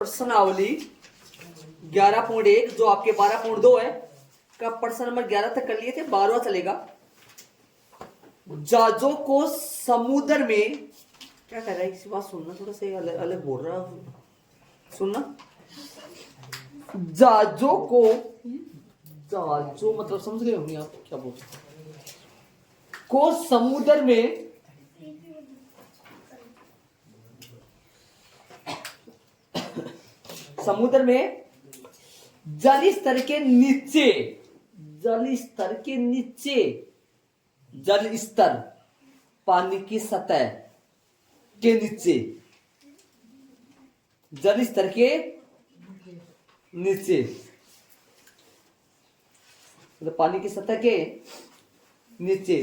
प्रश्नावली 11.1 जो आपके 12.2 है का प्रश्न नंबर 11 तक कर लिए थे। 12वां चलेगा। जहाजों को समुद्र में क्या कह रहा है इस बात सुनना, थोड़ा सा अलग अलग बोल रहा सुनना। जहाजों को, जहाजों मतलब समझ रहे होंगे आप क्या बोल को समुद्र में समुद्र में जल स्तर के नीचे, जल स्तर के नीचे, जल स्तर पानी की सतह के नीचे, जल स्तर के नीचे मतलब पानी की सतह के नीचे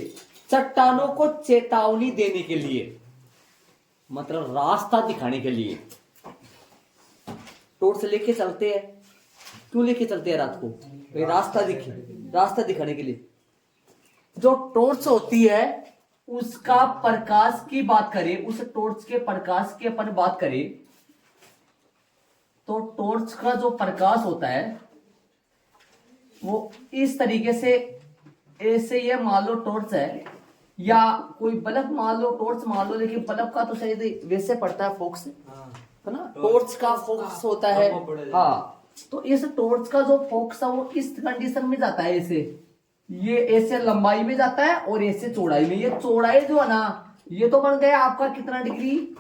चट्टानों को चेतावनी देने के लिए, मतलब रास्ता दिखाने के लिए टॉर्च लेके चलते हैं। क्यों लेके चलते हैं रात को? भाई रास्ता दिखे, रास्ता दिखाने के लिए। जो टॉर्च होती है उसका प्रकाश की बात करें, उस टॉर्च के प्रकाश की अपन बात करें तो टॉर्च का जो प्रकाश होता है वो इस तरीके से, ऐसे ये मान लो टॉर्च है या कोई बल्ब मान लो, टॉर्च मान लो, लेकिन बल्ब का तो शायद वैसे पड़ता है फोकस, है ना? टॉर्च का फोकस होता है। हाँ, तो इस टॉर्च का जो फोकस है वो इस कंडीशन में जाता है, ऐसे ये ऐसे लंबाई में जाता है और ऐसे चौड़ाई में। ये चौड़ाई जो है ना ये तो बन गया आपका कितना डिग्री,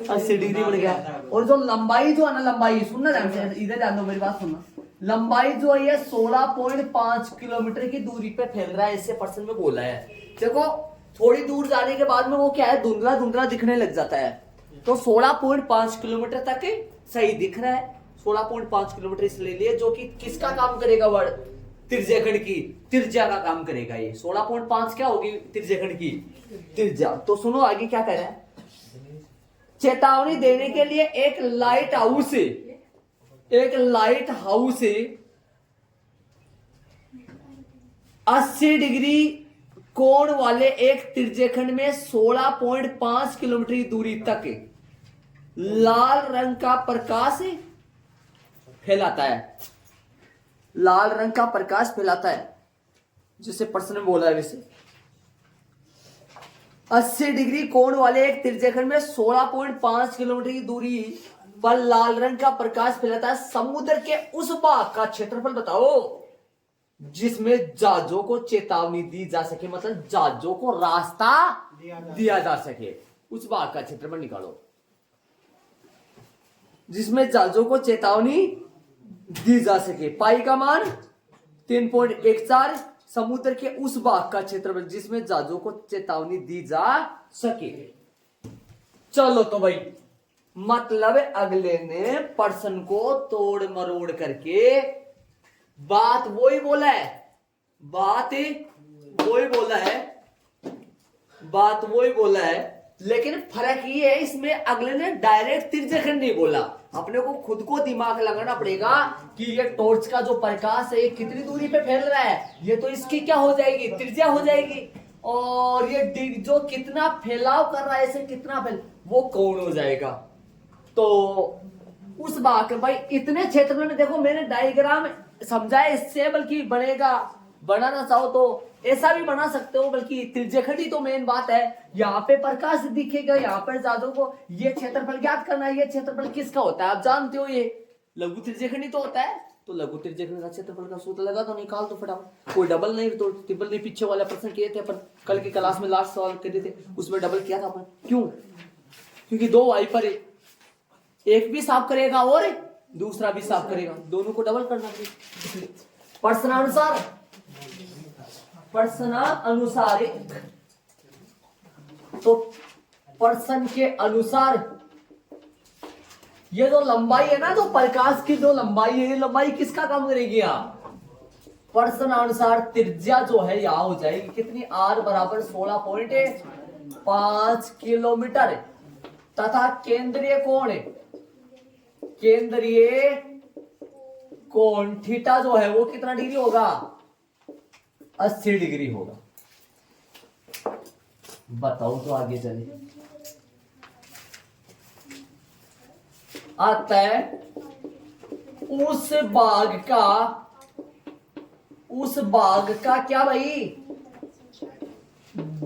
80 डिग्री बन गया। और जो लंबाई जो है ना, लंबाई सुनना ध्यान से, इधर ध्यान दो मेरी बात सुनना। लंबाई जो है ये 16.5 किलोमीटर की दूरी पे फैल रहा है, ऐसे पर्सन में बोला है। देखो थोड़ी दूर जाने के बाद में वो क्या है, धुंधला धुंधला दिखने लग जाता है। तो 16.5 किलोमीटर तक सही दिख रहा है। 16.5 किलोमीटर इसलिए लिए जो कि किसका काम करेगा, वर्ड त्रिज्याखंड की त्रिज्या का काम करेगा। ये 16.5 क्या होगी, त्रिज्याखंड की त्रिज्या। तो सुनो आगे क्या कह रहा है। चेतावनी देने के लिए एक लाइट हाउस, एक लाइट हाउस 80 डिग्री कोण वाले एक त्रिज्याखंड में 16.5 किलोमीटर की दूरी तक लाल रंग का प्रकाश फैलाता है, लाल रंग का प्रकाश फैलाता है, जिसे प्रश्न में बोला है वैसे। 80 डिग्री कोण वाले एक त्रिज्याखंड में 16.5 किलोमीटर की दूरी पर लाल रंग का प्रकाश फैलाता है। समुद्र के उस भाग का क्षेत्रफल बताओ जिसमें जहाजों को चेतावनी दी जा सके, मतलब जहाजों को रास्ता दिया जा सके। उस भाग का क्षेत्रफल निकालो जिसमें जहाजों को चेतावनी दी जा सके। पाई का मान 3.14, समुद्र के उस भाग का क्षेत्रफल जिसमें जहाजों को चेतावनी दी जा सके। चलो तो भाई, मतलब अगले ने पर्सन को तोड़ मरोड़ करके बात वही बोला है, बात वही बोला है, बात वही बोला है। लेकिन फर्क ये है इसमें अगले ने डायरेक्ट त्रिज्याखंड नहीं बोला। अपने को खुद को दिमाग लगाना पड़ेगा कि ये टॉर्च का जो प्रकाश है ये कितनी दूरी पे फैल रहा है, ये तो इसकी क्या हो जाएगी, त्रिज्या हो जाएगी। और ये जो कितना फैलाव कर रहा है, ऐसे कितना वो कौन हो जाएगा। तो उस बात भाई इतने क्षेत्र में देखो मैंने डायग्राम समझाया इससे, बल्कि बनेगा, बनाना चाहो तो ऐसा भी बना सकते हो, बल्कि त्रिज्याखंड ही तो मेन बात है। यहाँ पे प्रकाश दिखेगा, यहाँ पर जहाजों को ये क्षेत्रफल ज्ञात करना है। ये क्षेत्रफल किसका होता है आप जानते हो, ये लघु त्रिज्याखंड ही तो होता है। तो लघु त्रिज्याखंड का क्षेत्रफल का सूत्र लगा तो निकाल दो फटाफट। कोई डबल नहीं तो ट्रिपल नहीं। पीछे वाला प्रश्न किए थे अपन कल की क्लास में, लास्ट सवाल कर थे उसमें डबल किया था अपन। क्यों? क्योंकि दो वाइपर है, एक भी साफ करेगा और दूसरा भी साफ करेगा, दोनों को डबल करना चाहिए। प्रश्नानुसार, प्रश्नानुसार तो प्रश्न के अनुसार ये जो लंबाई है ना, जो प्रकाश की जो लंबाई है, ये लंबाई किसका काम करेगी? यहाँ प्रश्नानुसार त्रिज्या जो है यहाँ हो जाएगी कितनी, r बराबर 16.5 किलोमीटर तथा केंद्रीय कोण, केंद्रीय कोण थीटा जो है वो कितना डिग्री होगा, 80 डिग्री होगा। बताओ तो आगे चले। अतः उस भाग का क्या भाई,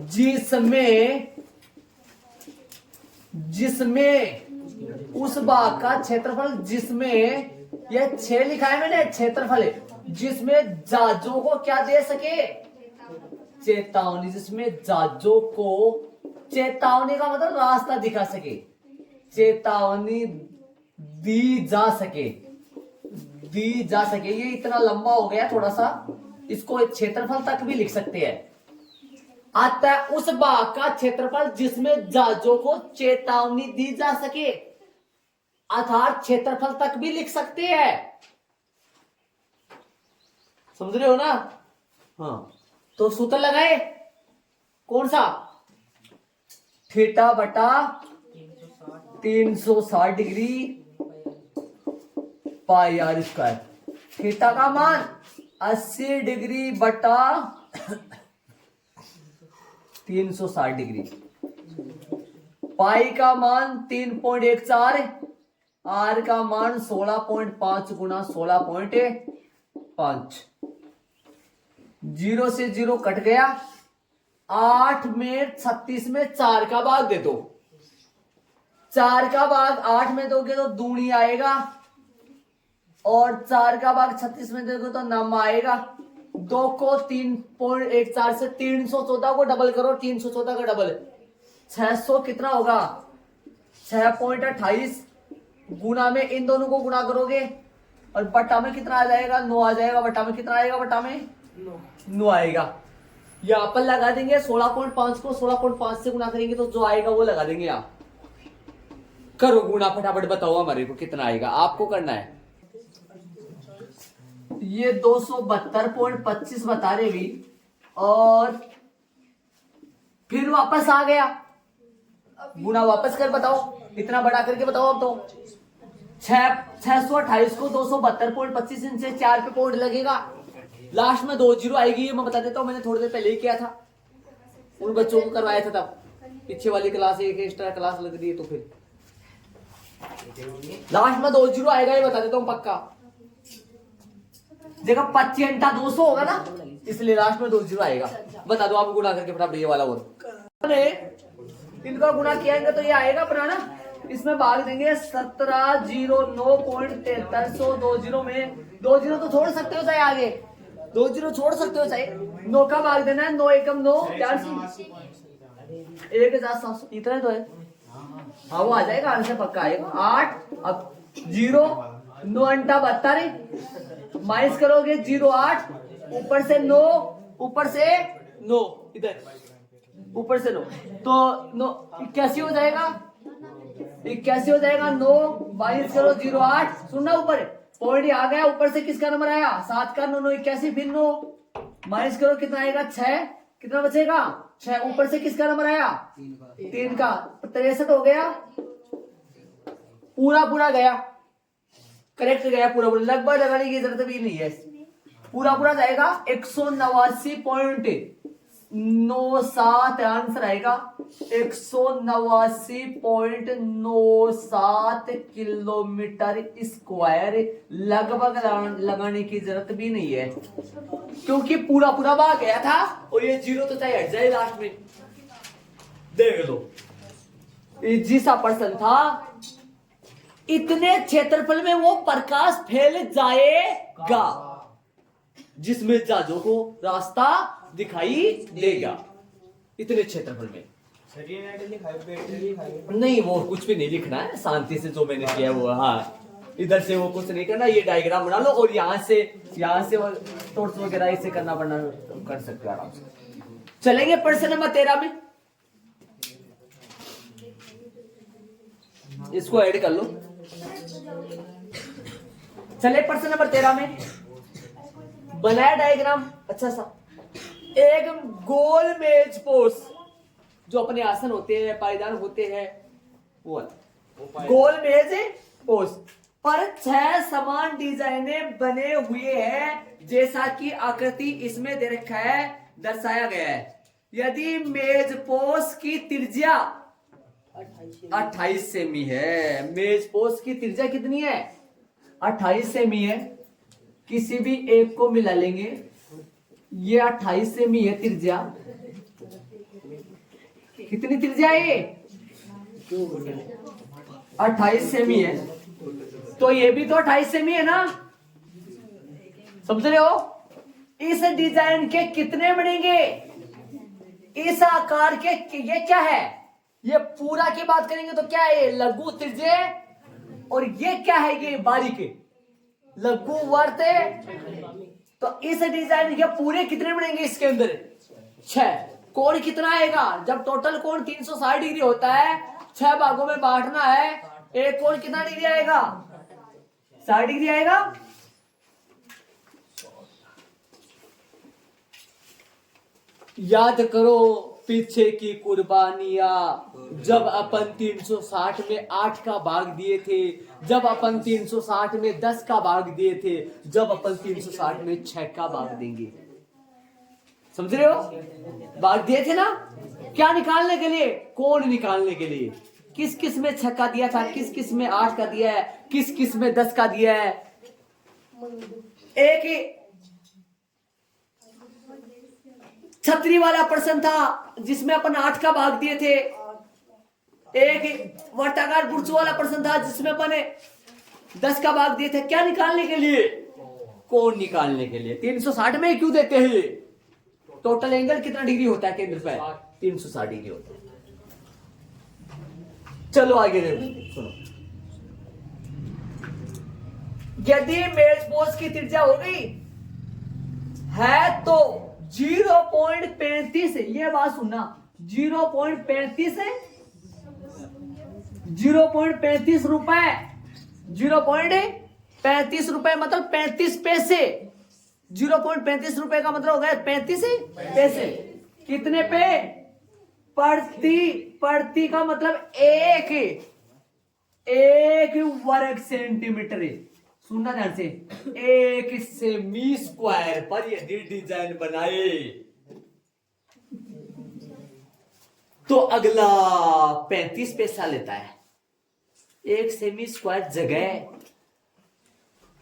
जिसमें उस भाग का क्षेत्रफल, जिसमें यह 6 लिखा है मैंने, क्षेत्रफल है, जिसमें जहाजों को क्या दे सके, चेतावनी, जिसमें जहाजों को, चेतावनी का मतलब रास्ता दिखा सके, चेतावनी दी जा सके। ये इतना लंबा हो गया थोड़ा सा, इसको क्षेत्रफल तक भी लिख सकते हैं। अतः उस भाग का क्षेत्रफल जिसमें जहाजों को चेतावनी दी जा सके, अर्थात क्षेत्रफल तक भी लिख सकते हैं। समझ रहे हो ना? हाँ, तो सूत्र लगाए, कौन सा, थीटा बटा 360 degree pi r square. Theta का मान 80 डिग्री बटा 360 डिग्री, पाई का मान 3.14, आर का मान 16.5 गुना 16.5। 0 से 0 कट गया, 8 में 36 में 4 का भाग दे दो, 4 का भाग 8 में दोगे तो दूनी आएगा, और 4 का भाग 36 में दोगे तो नम आएगा। 2 को 3.14 से 314 को डबल करो, 314 का डबल 600 कितना होगा, 6.28 गुना में इन दोनों को गुना करोगे और बटा में कितना आ जाएगा, 9 आ जाएगा। बटा में कितना आएगा, बटा में 9 आएगा। यहां पर लगा देंगे 16.5 को 16.5 से गुना करेंगे तो जो आएगा वो लगा देंगे। आप करो गुना फटाफट, बताओ हमारे को कितना आएगा, आपको करना है। ये 272.25 बता रहे भी, और फिर वापस आ गया, गुना वापस कर बताओ, इतना बड़ा करके बताओ। अब तो 628 को 272.25 इनसे 4 पे पॉइंट लगेगा, लास्ट में 2 जीरो आएगी। ये मैं बता देता हूँ, मैंने थोड़ी देर पहले ही किया था, उन बच्चों को करवाया था, तब पीछे वाली क्लास एक एक्स्ट्रा क्लास लग रही है, तो फिर लास्ट में 2 जीरो आएगा, ये बता देता हूँ पक्का। देखो 25 घंटा 200 होगा ना, इसलिए लास्ट में 2 जीरो आएगा। बता दो आप गुना करके फटाफट ये वाला। और इनका गुना किया तो ये आएगा अपना ना, इसमें भाग देंगे 1709.73। 2 जीरो में 2 जीरो तो छोड़ सकते हो चाहे आगे, 2 जीरो छोड़ सकते हो चाहे, 9 का भाग देना है, 9 एकम 9 1700 इतना तो है। हाँ वो आ जाएगा, आंसर पक्का आएगा 8। अब 0 9 अंटा 72, माइनस करोगे 0 8, ऊपर से 9, ऊपर से 9, इधर ऊपर से 9, तो 9 81 हो जाएगा, 81 हो जाएगा। 9 22 करो 0 8, सुनना ऊपर पॉइंट आ गया, ऊपर से किसका नंबर आया, 7 का 9 9 81, फिर 9 माइनस करो कितना आएगा 6, कितना बचेगा 6, ऊपर से किसका नंबर आया 3 का 63 हो गया, पूरा गया, करेक्ट गया पूरा, लगभग लगाने की जरूरत भी नहीं है, पूरा जाएगा 189.97 आंसर आएगा। 189.97 किलोमीटर स्क्वायर लगभग लगाने की जरूरत भी नहीं है, क्योंकि पूरा भाग गया था, और ये 0 तो चाहे हट जाए लास्ट में। देख लो इजी सा प्रश्न था, इतने क्षेत्रफल में वो प्रकाश फैल जाएगा जिसमें जहाजों को रास्ता दिखाई देगा, इतने क्षेत्रफल में। नहीं वो कुछ भी नहीं लिखना है, शांति से जो मैंने किया वो, हाँ इधर से वो कुछ नहीं करना, ये डायग्राम बना लो, और यहाँ से वो टॉर्च वगैरह इसे करना पड़ना कर सकते हो आराम से। चलेंगे प्रश्न नंबर 13 में, इसको ऐड कर लो। चले प्रश्न नंबर 13 में, बनाया डायग्राम अच्छा सा, एक गोल मेज पोस, जो अपने आसन होते हैं पायदान होते हैं, वो गोल मेज पोस पर 6 समान डिजाइने बने हुए हैं, जैसा कि आकृति इसमें दे रखा है, दर्शाया गया है। यदि मेज पोस की त्रिज्या 28 सेमी है। मेज पोस्ट की त्रिज्या कितनी है? 28 सेमी है। किसी भी एक को मिला लेंगे, ये 28 सेमी है त्रिज्या। कितनी त्रिज्या है ये? 28 सेमी है। तो ये भी तो 28 सेमी है ना, समझ रहे हो? इस डिजाइन के कितने बनेंगे? इस आकार के ये क्या है? ये पूरा की बात करेंगे तो क्या है? लघु त्रिज्या। और ये क्या है? ये बारीक लघु वर्त। तो इस डिजाइन के पूरे कितने बनेंगे? इसके अंदर 6। कोण कितना आएगा? जब टोटल कोण 360 डिग्री होता है, 6 भागों में बांटना है, एक कोण कितना डिग्री आएगा? 60 डिग्री आएगा। याद करो पीछे की कुर्बानियां, जब अपन 360 में 8 का भाग दिए थे, जब अपन 360 में 10 का भाग दिए थे, जब अपन 360 में 6 का भाग देंगे। समझ रहे हो? भाग दिए थे ना, क्या निकालने के लिए? कोण निकालने के लिए। किस किस में 6 का दिया था, किस किस में 8 का दिया है, किस किस में 10 का दिया है। एक ही छतरी वाला प्रश्न था जिसमें अपन 8 का भाग दिए थे। एक वर्ताकार बुर्ज वाला प्रश्न था जिसमें अपन 10 का भाग दिए थे। क्या निकालने के लिए? कोण निकालने के लिए। 360 में क्यों देते हैं? टोटल एंगल कितना डिग्री होता है केंद्र पे? 360 डिग्री होता है। चलो आगे सुनो। यदि मेज पोस्ट की त्रिज्या हो गई है तो 0.35, ये बात सुनना, 0.35 है, 0.35 रुपए, 0.35 रुपए मतलब 35 पैसे। 0.35 रुपए का मतलब हो गया 35 पैसे। कितने पे? प्रति का मतलब एक वर्ग सेंटीमीटर है। सुनना ध्यान से, 1 सेमी स्क्वायर पर यदि डिजाइन बनाए तो अगला 35 पैसा लेता है। 1 सेमी स्क्वायर जगह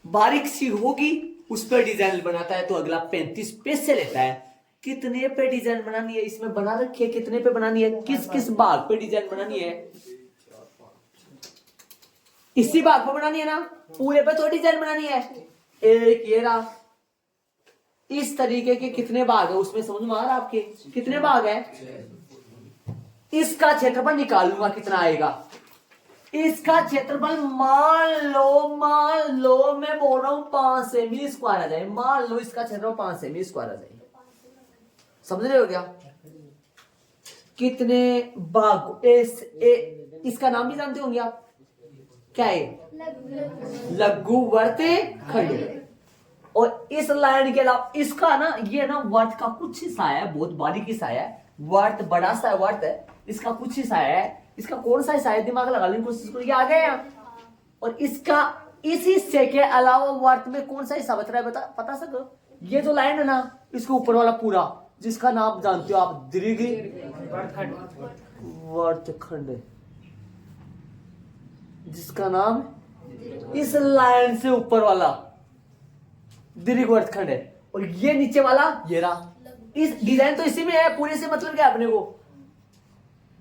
बारीक सी होगी, उस पर डिजाइन बनाता है तो अगला 35 पैसे लेता है। कितने पे डिजाइन बनानी है? इसमें बना रखिए कितने पे बनानी है, किस किस भाग पे डिजाइन बनानी है। इसी भाग पे बनानी है ना, पूरे पे तो डिजाइन बनानी है। एक ये रहा, इस तरीके के कितने भाग है उसमें समझ में आ रहा आपके? कितने भाग है? इसका क्षेत्रफल निकालूंगा कितना आएगा। इसका क्षेत्रफल मान लो मैं बोल रहा हूं 5 सेमी स्क्वायर आ जाए। मान लो इसका क्षेत्रफल 5 सेमी स्क्वायर आ जाए। समझ रहे हो क्या? कितने भाग? इसका नाम भी जानते होंगे आप, क्या है? लघु वर्त खंड। और इस लाइन के अलावा इसका ना, ये ना वर्त का कुछ हिस्सा है, बहुत बारीक हिस्सा है। वर्त बड़ा सा वर्त है, इसका कुछ हिस्सा है। इसका कौन सा हिस्सा है? दिमाग लगा लेने की कोशिश करो, ये आ गया। और इसका इस हिस्से के अलावा वर्त में कौन सा हिस्सा बच रहा है? पता सको? ये जो लाइन है ना, इसके ऊपर वाला पूरा, जिसका नाम जानते हो आप, दीर्घ वर्तखंड, जिसका नाम इस लाइन से ऊपर वाला दीर्घ वर्तखंड है। और ये नीचे वाला ये रहा। इस डिजाइन तो इसी में है, पूरे से मतलब क्या अपने को?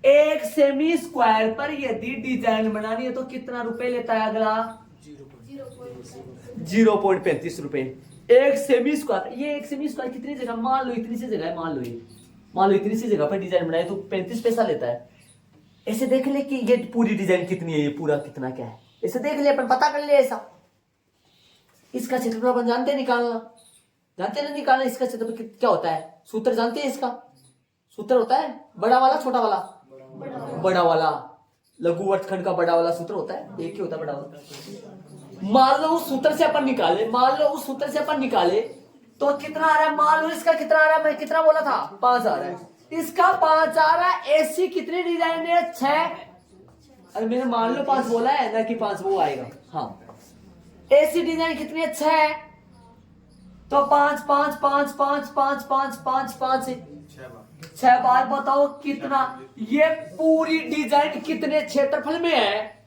1 सेमी स्क्वायर पर यदि डिजाइन बनानी है तो कितना रुपए लेता है अगला? 0.35 रुपए। 1 सेमी स्क्वायर, ये 1 सेमी स्क्वायर कितनी जगह? मान लो इतनी सी जगह है, मान लो इतनी सी जगह पर डिजाइन बनाए तो 35 पैसा लेता है। ऐसे देख ले कि ये पूरी डिजाइन कितनी है, ये पूरा कितना क्या है, ऐसे देख ले, अपन पता कर ले ऐसा। इसका क्षेत्रफल अपन जानते निकालना, जानते ना निकालना इसका क्षेत्रफल क्या होता है? सूत्र जानते हैं इसका? सूत्र होता है बड़ा वाला छोटा वाला? बड़ा वाला। लघु वर्तखंड का बड़ा वाला सूत्र होता है, एक ही होता है बड़ा वाला। मान लो उस सूत्र से अपन निकाले, तो कितना आ रहा है? मान लो इसका कितना आ रहा है? मैं कितना बोला था? 5 आ रहा है। इसका 5 आ रहा है। ऐसी कितनी डिजाइन है? 6। अरे मैंने मान लो 5 बोला है ना कि 5 वो आएगा। हाँ, ऐसी डिजाइन कितनी है? 6। तो 5 5 5 5 5 5 5 5 5 6 बार बताओ कितना, ये पूरी डिजाइन कितने क्षेत्रफल में है?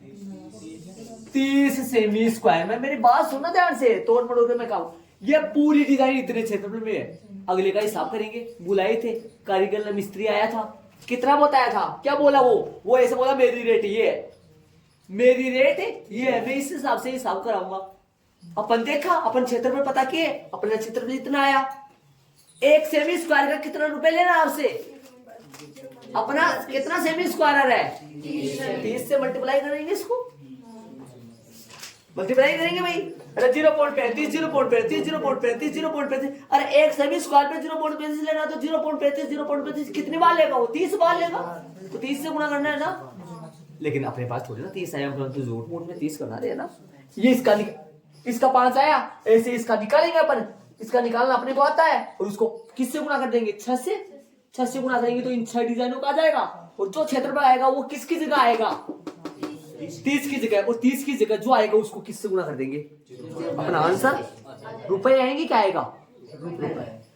30 सेमी स्क्वायर में। मेरी बात सुनना ध्यान से, तोड़ मड़ोड़ के मैं कहूं, ये पूरी डिजाइन इतने क्षेत्रफल में है। अगले का हिसाब करेंगे। बुलाए थे कारीगर, मिस्त्री आया था, कितना बताया था? क्या बोला वो ऐसे बोला मेरी रेट ये है, मेरी रेट ये है, मैं इस हिसाब से हिसाब कराऊंगा। अपन देखा, अपन क्षेत्र में पता किए, अपने क्षेत्र में इतना आया। 1 सेमी स्क्वायर का कितना रुपए लेना आपसे? अपना कितना सेमी स्क्वायर है? 30 से मल्टीप्लाई करेंगे, इसको मल्टीप्लाई करेंगे भाई। अरे 0.35 0.35 0.35 0.35, अरे 1 सेमी स्क्वायर पे 0.35 लेना तो 0.35 0.35 कितनी बार लेगा वो? 30 बार लेगा। तो 30 से गुणा करना है ना। लेकिन अपने पास थोड़ी ना 30 आया, तो झूठ मूठ में 30 करना है ना। ये इसका 5 आया, ऐसे इसका निकालेंगे अपन। इसका निकालना अपने को आता है, और उसको किससे गुणा कर देंगे? 6 से गुणा करेंगे तो इन 6 डिजाइनों का आ जाएगा। और जो क्षेत्र पर आएगा वो किसकी जगह आएगा? 30 की जगह। और 30 की जगह जो आएगा उसको किससे गुणा कर देंगे? अपना आंसर रुपए आएंगे, क्या आएगा?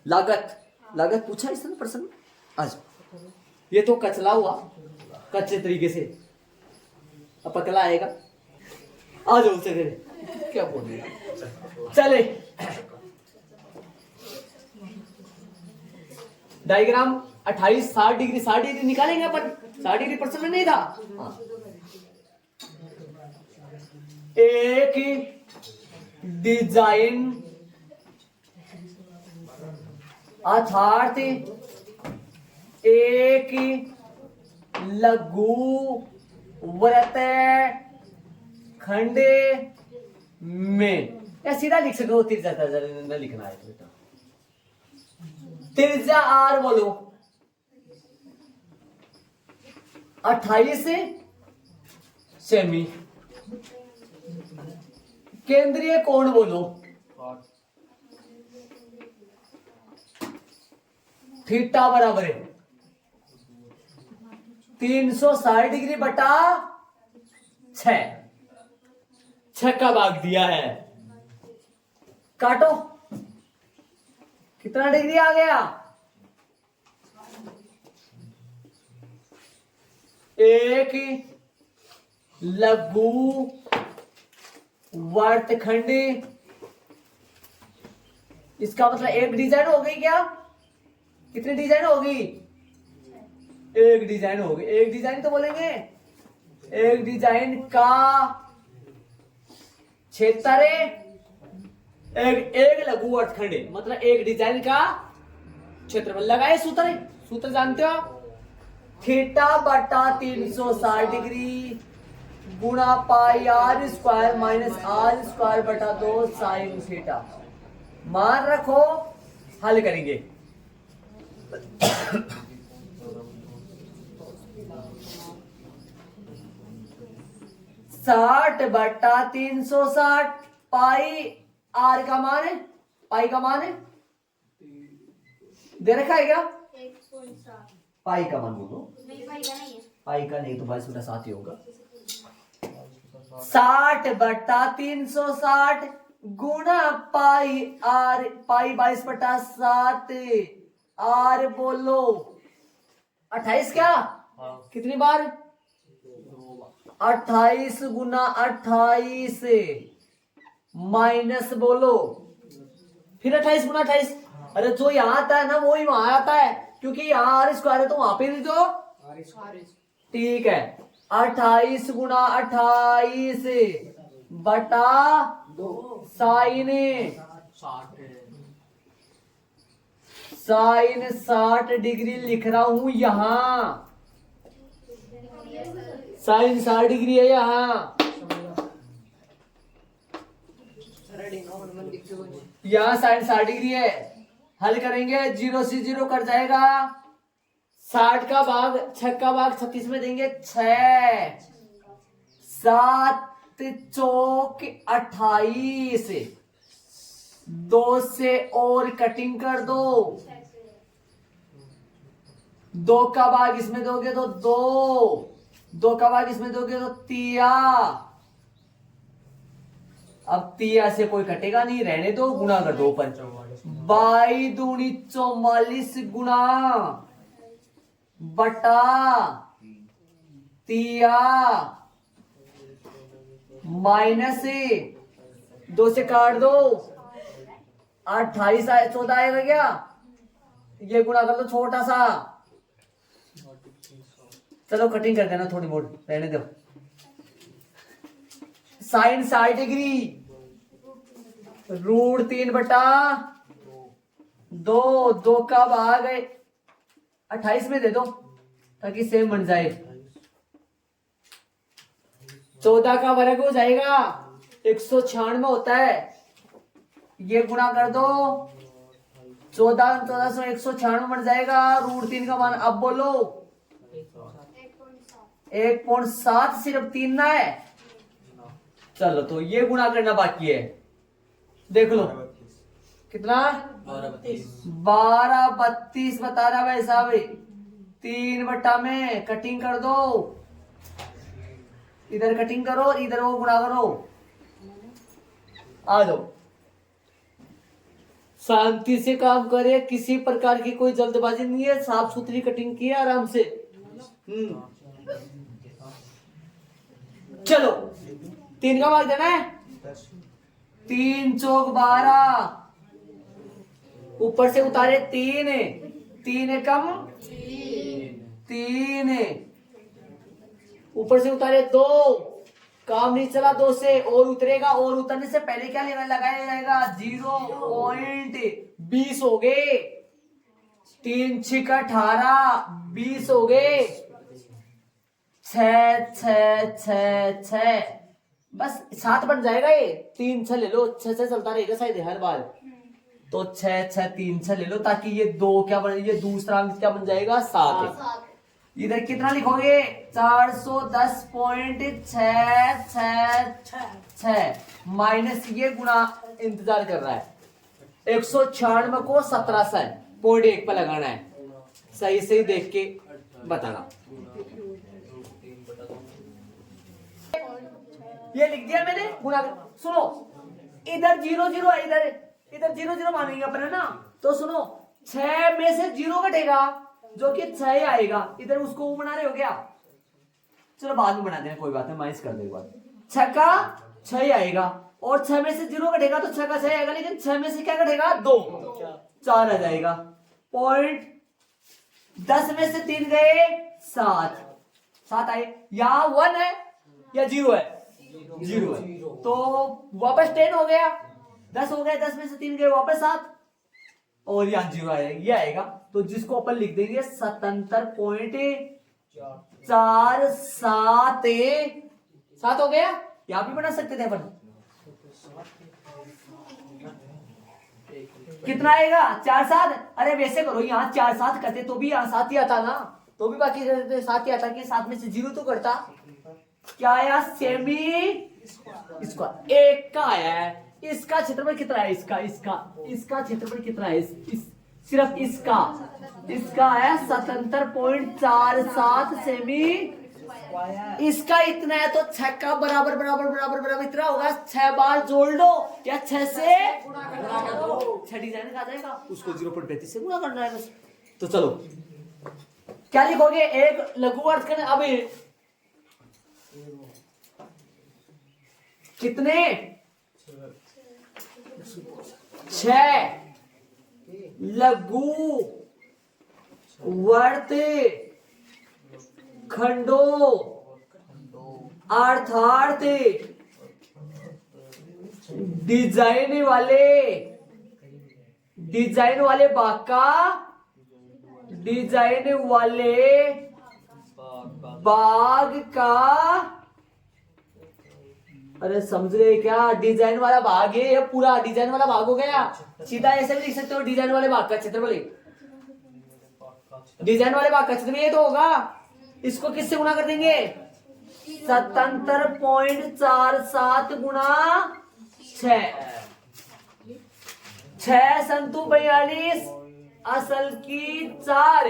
लागत पूछा इसने प्रश्न आज। ये तो कचला हुआ, कच्चे तरीके से। अब पकला आएगा, आ जाओ उसे क्या बोल रहे। चले डायग्राम 28 60 डिग्री 60 डिग्री निकालेंगे अपन। 60 डिग्री प्रश्न में नहीं था। एक डिजाइन अर्थात एक लघु वृत्त खंड में, या सीधा लिख सकते हो, तिरछा लिखना है बेटा। त्रिज्या आर बोलो 28 सेमी। केंद्रीय कोण बोलो थीटा बराबर है 360 डिग्री बटा 6 का भाग दिया है। काटो, कितना डिग्री आ गया? एक लघु वर्तखंड, इसका मतलब एक डिजाइन हो गई क्या? कितनी डिजाइन होगी? एक डिजाइन होगी। एक डिजाइन तो बोलेंगे, एक डिजाइन का क्षेत्र एक लघु वर्तखंड, मतलब एक डिजाइन का क्षेत्रफल। लगाए सूत्र जानते हो? थीटा बटा 360 डिग्री गुणा pi r square minus r square बटा 2 साइन थीटा। मान रखो, हल करेंगे। 60 बटा 360 पाई आर का मान है, पाई का मान है दे रखा है क्या? 1.7 पाई का मान बोलो। नहीं, पाई का नहीं तो 22 बटा 7 ही होगा। 60 बटा 360 गुणा पाई आर, पाई 22 बटा 7 आर बोलो 28 क्या? कितनी बार? 28 गुना 28 माइनस बोलो फिर 28 गुना 28। अरे जो यहाँ आता है ना वो ही वहां आता है, क्योंकि यहाँ आर स्क्वायर है तो वहां पे भी तो ठीक है। 28 गुना 28 बटा साइन 60 डिग्री लिख रहा हूं यहां। साइन 60 डिग्री है यहाँ। यहाँ साइन 60 डिग्री है। हल करेंगे, 0 से 0 कट जाएगा। 60 का भाग 6 का भाग 36 में देंगे 6 7 चौक 28। 2 से और कटिंग कर दो। 2 का भाग इसमें दोगे तो 2 का भाग इसमें दोगे तो तिया। अब तिया से कोई कटेगा नहीं, रहने दो, गुणा कर दो ऊपर। 22 दूनी 44 गुणा बटा तिया माइनस 2 से काट दो 28 14 आएगा क्या? ये गुणा कर दो छोटा सा। चलो कटिंग कर देना थोड़ी बहुत, रहने दो। साइन 60 डिग्री √3 बटा 2, 2 का भाग 28 में दे दो ताकि सेम बन जाए। 14 का वर्ग हो जाएगा 196 होता है। ये गुणा कर दो 14 से 196 बन जाएगा। √3 का मान अब बोलो 1.7 सिर्फ 3 ना है। चलो तो ये गुणा करना बाकी है, देख लो कितना 1232 बता रहा भाई साहब। 3 बटा में कटिंग कर दो, इधर कटिंग करो इधर वो गुणा करो। आ जाओ, शांति से काम करे, किसी प्रकार की कोई जल्दबाजी नहीं है, साफ सुथरी कटिंग की है आराम से। चलो 3 का भाग देना है। 3 चौक 12, ऊपर से उतारे 3 है कम 3, ऊपर से उतारे 2, काम नहीं चला 2 से और उतरेगा, और उतरने से पहले क्या लगाया जाएगा 0.20 हो गए। 3 6 18 20 हो गए। 6 6 6 6 बस 7 बन जाएगा। ये 3 6 ले लो, 6 6 चलता रहेगा शायद हर बार। तो 6 6 3 6 ले लो ताकि ये 2 क्या बन, ये दूसरा अंक क्या बन जाएगा 7। इधर कितना लिखोगे 410.666 माइनस ये गुणा इंतजार कर रहा है 196 को 17 से 0.1 पे लगाना है। सही सही देख के बताना। ये लिख दिया मैंने गुणा। सुनो इधर 0 0 है, इधर 0 0 मानेंगे अपन है ना। तो सुनो 6 में से 0 घटेगा जो कि 6 आएगा। इधर उसको बना रहे हो क्या? चलो बाद में बना देना, कोई बात है, माइनस कर देगा। 6 का 6 आएगा और 6 में से 0 घटेगा तो 6 का 6 आएगा, लेकिन 6 में से क्या घटेगा 2 4 आ जाएगा। 10 में से 3 गए 7 आए। यहाँ 1 है या 0 है? 0 है, तो वापस 10 हो गया, 10 हो गया। 10 में से 3 गए वापस 7 और यहाँ 0 आएगा, ये आएगा। तो जिसको अपन लिख देंगे 77.47 हो गया। यहां भी बना सकते थे अपन। कितना आएगा 4 7। अरे वैसे करो, यहाँ 4 7 करते तो भी यहाँ 7 ही आता ना, तो भी बाकी 7 ही आता कि 7 में से 0 तो करता। क्या आया सेमी स्क्वायर 1 का आया है। इसका क्षेत्रफल कितना है? इसका क्षेत्रफल कितना है? सिर्फ इसका है 77.47 सेमी। इसका इतना है तो 6 का बराबर इतना होगा। 6 बार जोड़ लो या 6 से 6 डिजाइन का जाएगा, उसको 0.35 से गुणा करना है बस। तो चलो क्या लिखोगे? एक लघु अर्थ करने। अब कितने 6 लघु वर्त खंडों अर्थात डिजाइन वाले भाग का अरे समझ रहे क्या? डिजाइन वाला भाग है, ये पूरा डिजाइन वाला भाग हो गया। सीधा ऐसे भी लिख सकते हो डिजाइन वाले भाग का क्षेत्रफल। डिजाइन वाले भाग का क्षेत्रफल ये तो होगा। इसको किससे गुणा कर देंगे? 77.47 गुणा 6 संतु 42 असल की 4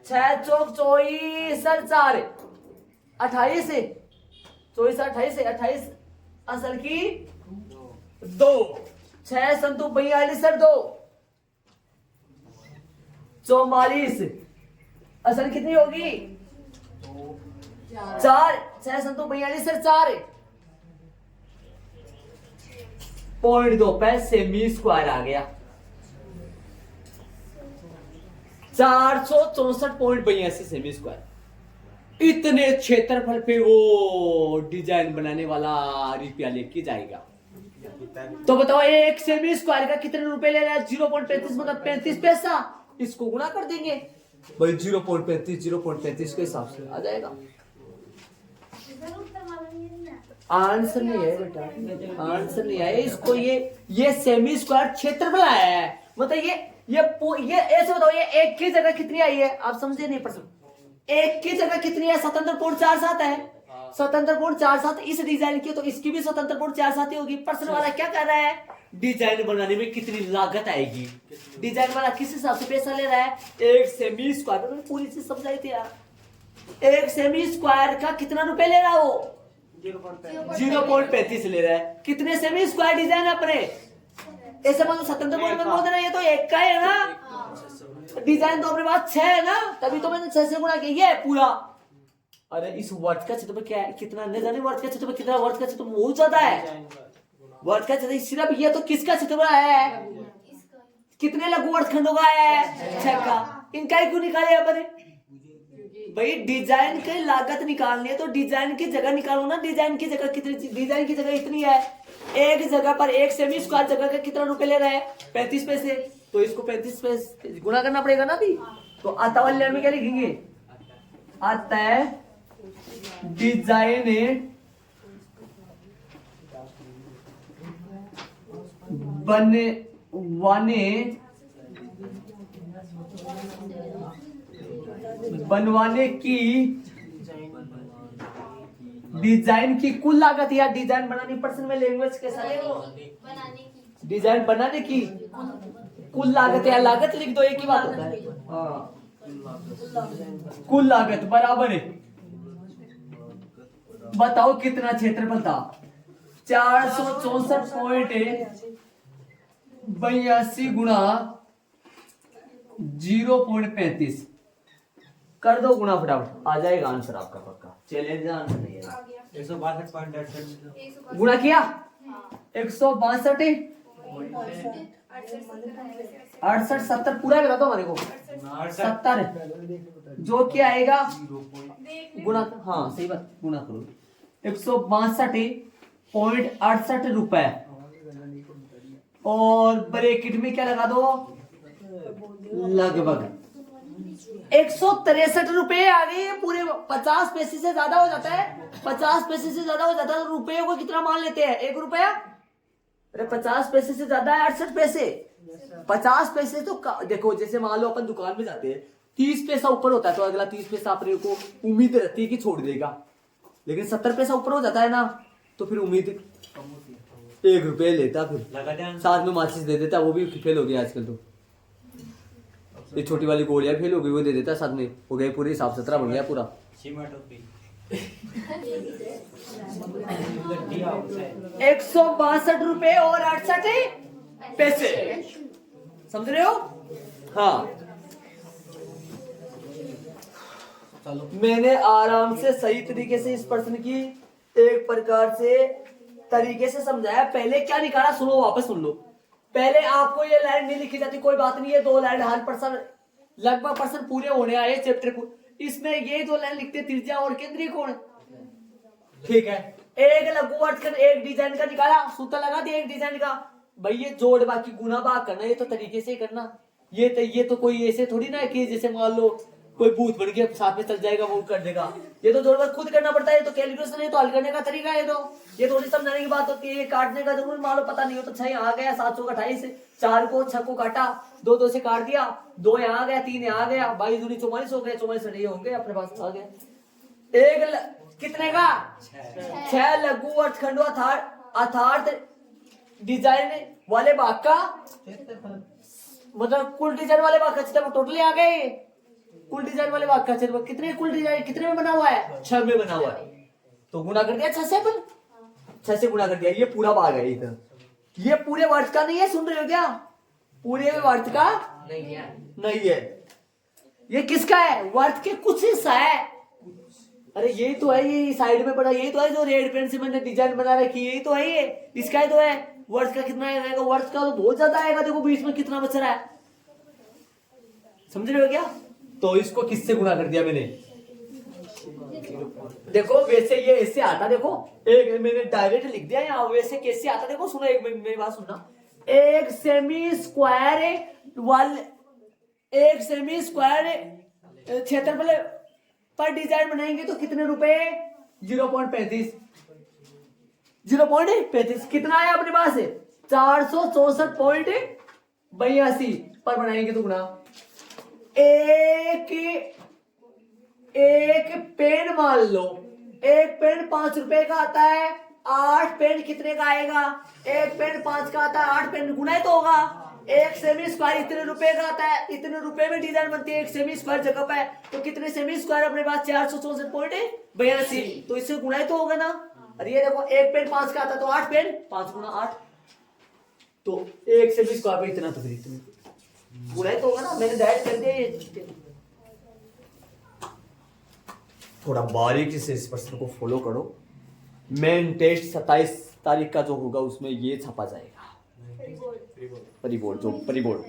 6 चौक 24 4 28 24 28 28 असल की 2 6 संतु 42 2 44 असल कितनी होगी 4, 6 संतो 42 सर 4 0.2 सेमी स्क्वायर आ गया 464.82 सेमी स्क्वायर। इतने क्षेत्रफल पे वो डिजाइन बनाने वाला रुपया लेके जाएगा। तो बताओ एक सेमी स्क्वायर का कितने रुपए ले रहा है 0.35 मतलब 35 पैसा। इसको गुणा कर देंगे भाई 0.35 के हिसाब से आ जाएगा। आंसर नहीं है बेटा, आंसर नहीं है इसको। ये सेमी स्क्वायर क्षेत्रफल आया है मतलब ये ऐसे बताओ ये एक की जगह कितनी आई है आप समझे नहीं प्रश्न। एक की जगह कितनी है 77.47 है 77.47 इस डिजाइन की तो इसकी भी 77.47 ही होगी। प्रश्न वाला क्या कर रहा है डिजाइन बनाने में कितनी लागत आएगी। डिजाइन वाला किस हिसाब से पैसा ले रहा है एक सेमी स्क्वायर में पूरी चीज समझाई थी यार। एक सेमी स्क्वायर का कितना रुपए ले रहा है वो 0.35 ले रहा है। कितने सेमी स्क्वायर डिजाइन अपने ऐसे मतलब 77 बोल देना ये तो एक का है ना डिजाइन तो अपने पास 6 है ना तभी तो मैंने 6 से गुणा किया है पूरा। अरे इस वर्ड का क्षेत्र क्या है कितना न जाने वर्ड का क्षेत्र कितना वर्ड का क्षेत्र बहुत ज्यादा है। वर्ड का क्षेत्र सिर्फ ये तो किसका क्षेत्र है कितने लघु वर्गखंडों का है 6 का। इनका ही क्यों निकाले अपने भाई डिजाइन की लागत निकालनी है तो डिजाइन की जगह निकालो ना। डिजाइन की जगह कितनी डिजाइन की जगह इतनी है एक जगह पर एक सेमी स्क्वायर जगह का कितना रुपए ले रहा है 35 पैसे तो इसको 35 पैसे गुणा करना पड़ेगा ना अभी। तो आता वाले लाइन में क्या लिखेंगे आता है डिजाइन बनवाने की डिजाइन की कुल लागत या डिजाइन बनाने पर्सन में लैंग्वेज कैसा है डिजाइन बनाने की कुल लागत या लागत लिख दो एक ही बात होता है। कुल लागत बराबर है बताओ कितना क्षेत्रफल था 464.82 गुणा 0.35 कर दो गुणा फटाफट आ जाएगा आंसर आपका पक्का। चैलेंज आंसर नहीं है 162.68 गुणा किया 162 68 70 पूरा बता दो हमारे को 70 जो क्या आएगा गुणा हाँ सही बात गुणा करो 162.68 रुपए और ब्रैकेट में क्या लगा दो लगभग 163 रुपए आ गए पूरे 50 पैसे से ज्यादा हो जाता है 50 पैसे से ज्यादा हो जाता है तो रुपये को कितना मान लेते हैं 1 रुपया। अरे 50 पैसे से ज्यादा है 68 पैसे 50 पैसे तो देखो जैसे मान लो अपन दुकान में जाते हैं 30 पैसा ऊपर होता है तो अगला 30 पैसा अपने को उम्मीद रहती है कि छोड़ देगा लेकिन 70 पैसा ऊपर हो जाता है ना तो फिर उम्मीद 1 रुपये लेता फिर साथ में माचिस दे देता वो भी फेल हो गया आजकल। तो ये छोटी वाली गोलियां फेल हो गई वो दे देता साथ में हो गए पूरे साफ सुथरा बन गया पूरा। 162 रुपए और 68 पैसे समझ रहे हो। हाँ मैंने आराम से सही तरीके से इस प्रश्न की एक प्रकार से तरीके से समझाया। पहले क्या निकाला सुनो वापस सुन लो। पहले आपको ये लाइन नहीं लिखी जाती कोई बात नहीं है 2 लाइन हर पर्सन लगभग पर्सन पूरे होने आए चैप्टर को इसमें ये 2 लाइन लिखते त्रिज्या और केंद्रीय कोण ठीक है। एक लघु वर्गखंड एक डिजाइन का निकाला सूत्र लगा दिया एक डिजाइन का भाई ये जोड़ बाकी गुना भाग करना ये तो तरीके से करना ये तो कोई ऐसे थोड़ी ना है कि जैसे मान लो कोई भूत बन के साथ में चल जाएगा वो कर देगा। ये तो जोड़ खुद करना पड़ता है। ये तो कैलकुलेशन है तो हल करने का तरीका है। तो ये थोड़ी समझाने की बात होती है। ये काटने का जरूर मान लो पता नहीं हो तो 6 यहाँ आ गया 728 4 को 6 को काटा 2 से काट दिया 2 यहाँ आ गया 3 यहाँ आ गया 22 दूनी 44 हो गया 44 ये होंगे अपने पास आ गया। एक कितने का 6 लघु वर्गखंडों अर्थात डिजाइन वाले भाग का मतलब कुल डिजाइन वाले भाग का क्षेत्रफल टोटली आ गए। कुल डिजाइन वाले भाग का क्षेत्रफल कितने कुल डिजाइन कितने में बना हुआ है 6 में बना हुआ है तो गुना कर दिया 6 से गुना कर दिया। ये पूरा भाग है इधर ये पूरे वर्ष का नहीं है सुन रहे हो क्या पूरे वर्ष का नहीं है ये किसका है? वर्थ के कुछ हिस्सा है। अरे यही तो है, ये साइड में पड़ा, यही तो है जो रेड पेन से मैंने डिजाइन बना रखी है, यही तो है, ये इसका ही तो है। वर्थ का कितना आएगा? वर्थ का तो बहुत ज्यादा आएगा, देखो बीच में कितना बच रहा है, समझ रहे हो क्या? तो इसको किससे गुणा कर दिया मैंने? देखो वैसे ये ऐसे आता, देखो एक मैंने डायरेक्ट लिख दिया यहाँ, वैसे कैसे आता देखो, सुनो एक मिनट मेरी बात सुनना। एक सेमी स्क्वायर क्षेत्रफल पर डिजाइन बनाएंगे तो कितने रुपए? 0.35। 0.35 कितना है अपने पास? 464.82 पर बनाएंगे तो गुना। एक पेन मान लो, एक पेन 5 रुपए का आता है, 8 पेन कितने का आएगा? एक पेन 5 का आता है, 8 पेन गुना ही तो होगा। एक सेमी स्क्वायर इतने रुपए का आता है, इतने रुपए में डिजाइन बनती है एक सेमी स्क्वायर जगह पे, तो कितने सेमी स्क्वायर अपने पास? 464.82, तो इससे गुना ही तो होगा ना। अरे ये देखो एक पेन 5 का आता है तो 8 पेन, 5 गुना 8, तो एक सेमी स्क्वायर पे इतना, तो फिर इतने गुना ही तो होगा ना। मैंने डायरेक्ट कर दिया। थोड़ा बारीकी से इस प्रश्न को फॉलो करो। मेन टेस्ट 27 तारीख का जो होगा उसमें ये छपा जाएगा, परिबोर्ड, जो परिबोर्ड,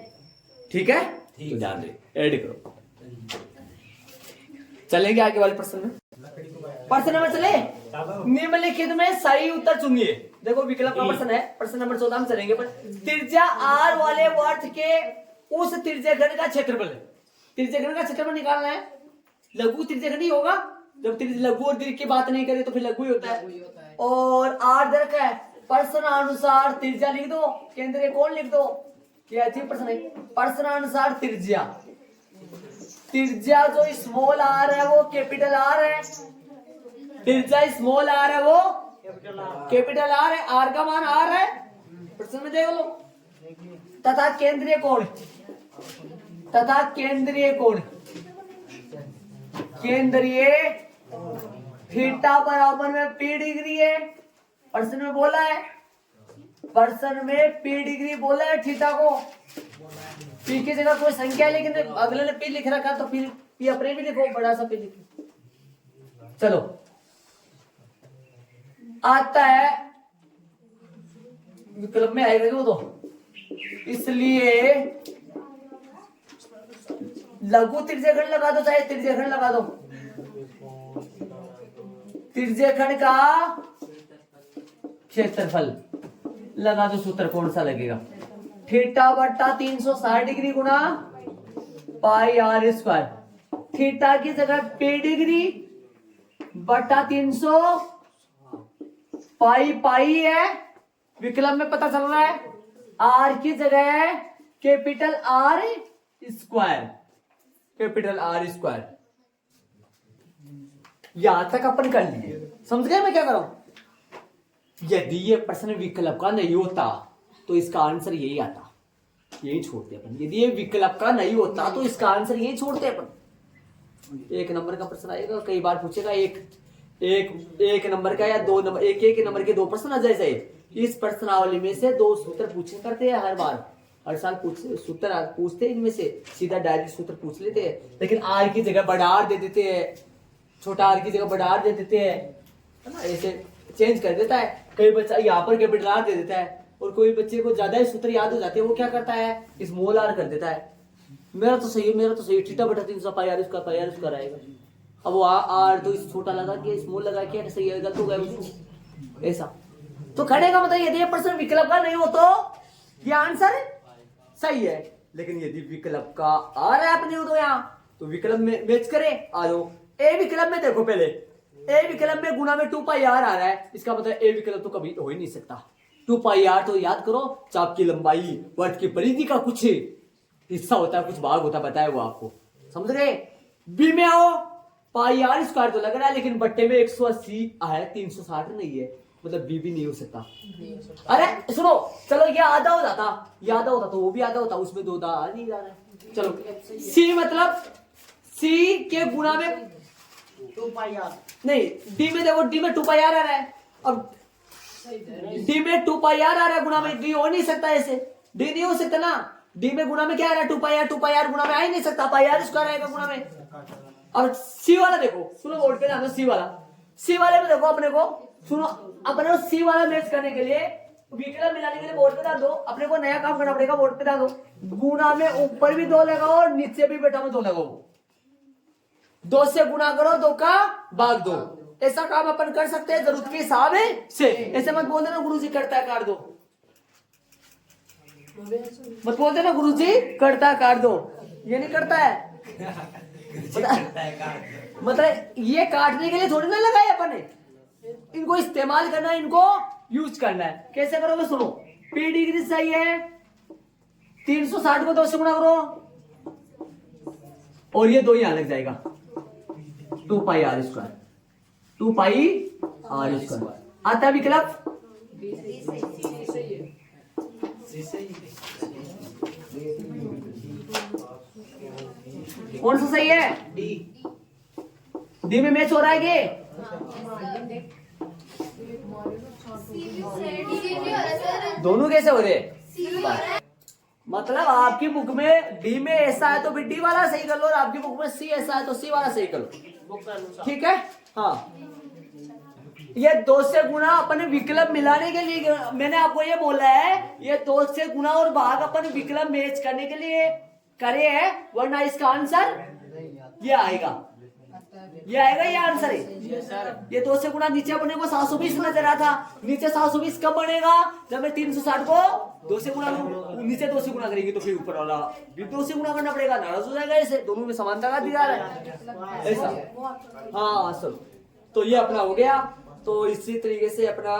ठीक है? तो ध्यान दे, ऐड करो। चलेंगे आगे वाले प्रश्न में। प्रश्न नंबर चले, निम्नलिखित में सही उत्तर चुनिए। देखो विकल्प का प्रश्न है, प्रश्न नंबर 14 में चलेंगे। पर त्रिज्या आर वाले वर्त के उस त्रिज्याखंड का क्षेत्रफल, त्रिज्याखंड का क्षेत्रफल निकालना है। लघु त्रिज्याखंड ही होगा, जब लघु और दीर्घ की बात नहीं करें तो फिर लघु ही होता है। और आर दर्क है, प्रश्नानुसार त्रिज्या लिख दो, केंद्रीय कोण लिख दो। क्या प्रश्न है? प्रश्नानुसार त्रिज्या, त्रिज्या जो स्मॉल आर है वो कैपिटल आर है, त्रिज्या स्मॉल आर है वो कैपिटल आर है, आर का मान आर है, प्रश्न में देख लो। तथा केंद्रीय कोण, तथा केंद्रीय कोण, केंद्रीय थीटा बराबर में पी डिग्री है, प्रश्न में बोला है, प्रश्न में पी डिग्री बोला है थीटा को। पी की जगह कोई संख्या लेकिन अगले ने पी लिख रखा तो पी अपने भी लिखो, बड़ा सा पी लिखो। चलो आता है विकल्प में आएगा वो तो, इसलिए लघु त्रिज्याखंड लगा दो, चाहे त्रिज्याखंड लगा दो, त्रिज्याखंड का क्षेत्रफल लगा दो। सूत्र कौन सा लगेगा? थीटा बट्टा 360 डिग्री गुना पाई आर स्क्वायर। थीटा की जगह पी डिग्री बट्टा 300 पाई है, विकल्प में पता चल रहा है। आर की जगह है capital R square, capital R square. यहां तक अपन कर लिए, समझ गए मैं क्या कर रहा हूं? यदि ये प्रश्न विकल्प का नहीं होता तो इसका आंसर यही आता, यही छोड़ते अपन। यदि ये विकल्प का नहीं होता तो इसका आंसर यही छोड़ते अपन। एक नंबर का प्रश्न आएगा, कई बार पूछेगा, एक नंबर का या 2 नंबर, एक नंबर के 2 प्रश्न आ जाए। इस प्रश्नावली में से 2 सूत्र पूछे करते हैं हर बार, हर साल सूत्र पूछते हैं, इनमें से सीधा डायरेक्ट सूत्र पूछ लेते हैं, लेकिन आर की जगह बड़ा आर दे देते हैं, छोटा आर की जगह बड़ा आर दे देते हैं, है ना, ऐसे चेंज कर देता है। कई बच्चा यहाँ पर कैपिटल आर दे देता है, और कोई बच्चे को ज्यादा ही सूत्र याद हो जाते हैं, वो क्या करता है? स्मॉल आर कर देता है। मेरा तो सही थीटा बटा 300 पाई आर उसका रहेगा। अब वो आर तो छोटा लगा के स्मॉल लगा के सही है, गलत हो गया उसको, ऐसा तो खड़े का मतलब यदि ये प्रश्न विकल्प का नहीं हो तो ये आंसर सही है। लेकिन यदि विकल्प का आ रहा है अपने तो यहाँ, तो विकल्प में मैच करे। आ जाओ ए विकल्प में, देखो पहले ए विकल्प में गुना में 2 पाई आर आ रहा है, इसका मतलब ए विकल्प तो कभी हो ही नहीं सकता। 2 पाई आर तो याद करो, चाप की लंबाई वर्त की परिधि का कुछ हिस्सा होता है, कुछ भाग होता है, बताया वो आपको, समझ गए? बी में आओ, पाई आर स्क्वायर तो लग रहा है, लेकिन बट्टे में 180 है, 360 नहीं है, मतलब बी भी नहीं हो सकता। अरे सुनो, चलो ये आधा हो जाता, ये आधा होता तो वो भी आधा होता, उसमें 2 दा नहीं जा रहा है। चलो सी मतलब सी के गुना में 2 पाई आर नहीं, डी में देखो, डी में 2 पाई आर आ रहा है, अब डी में 2 पाई आर आ रहा है गुना में, डी हो नहीं सकता, ऐसे डी नहीं हो सकता ना। डी में गुणा में क्या आ रहा है 2 पाई आर, 2 पाई आर गुणा में आ ही नहीं सकता, पाई आर स्क्वायर आएगा गुणा में। और सी वाला देखो, सुनो बोर्ड पे ध्यान दो, सी वाले में देखो अपने को, सुनो अपने को सी वाला मैच करने के लिए, विकल्प मिलाने के लिए बोर्ड पे ध्यान दो, अपने को नया काम करना पड़ेगा, बोर्ड पे ध्यान दो। गुणा में ऊपर भी 2 लगाओ और नीचे भी बेटा में 2 लगाओ, 2 से गुणा करो, 2 का भाग 2, ऐसा काम अपन कर सकते हैं जरूरत के हिसाब से। ऐसे मत बोल देना गुरुजी करता है काट दो, मत बोल देना गुरुजी करता है काट दो, ये नहीं करता है। मतलब ये काटने के लिए थोड़ी ना लगाए अपन ने, इनको इस्तेमाल करना है, इनको यूज करना है। कैसे करोगे सुनो, पी डिग्री सही है, 360 को 2 से गुणा करो और ये 2 यहां लग जाएगा, 2 pi r square, 2 pi r square आता है विकल्प। कौन सा सही है? डी में मैच हो रहा है कि दोनों कैसे हो रहे? मतलब आपकी बुक में डी में ऐसा है तो भी डी वाला सही कर लो, और आपकी बुक में सी ऐसा है तो सी वाला सही कर लो, ठीक है। हाँ, ये 2 से गुणा अपन विकल्प मिलाने के लिए, मैंने आपको ये बोला है, ये 2 से गुणा और भाग अपन विकल्प मैच करने के लिए करे हैं, वरना इसका आंसर ये आएगा, ये आएगा, ये आंसर है। ये 2 से गुणा नीचे अपने को 720 नजर आ था, नीचे 720 कब बनेगा? जब मैं 360 को 2 से गुणा करूं, नीचे 2 से गुणा करेंगे तो फिर ऊपर वाला भी 2 से गुणा करना पड़ेगा, नाराज हो जाएगा। ऐसे दोनों में समानता का दिया है ऐसा। हाँ चलो, तो ये अपना हो गया। तो इसी तरीके से अपना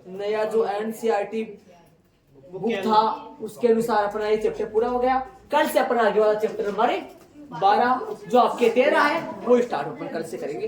नया जो एनसीईआरटी बुक था उसके अनुसार अपना ये चैप्टर पूरा हो गया। कल से अपना आगे वाला चैप्टर हमारे 12 जो आपके 13 है वो स्टार्ट अपन कल से करेंगे।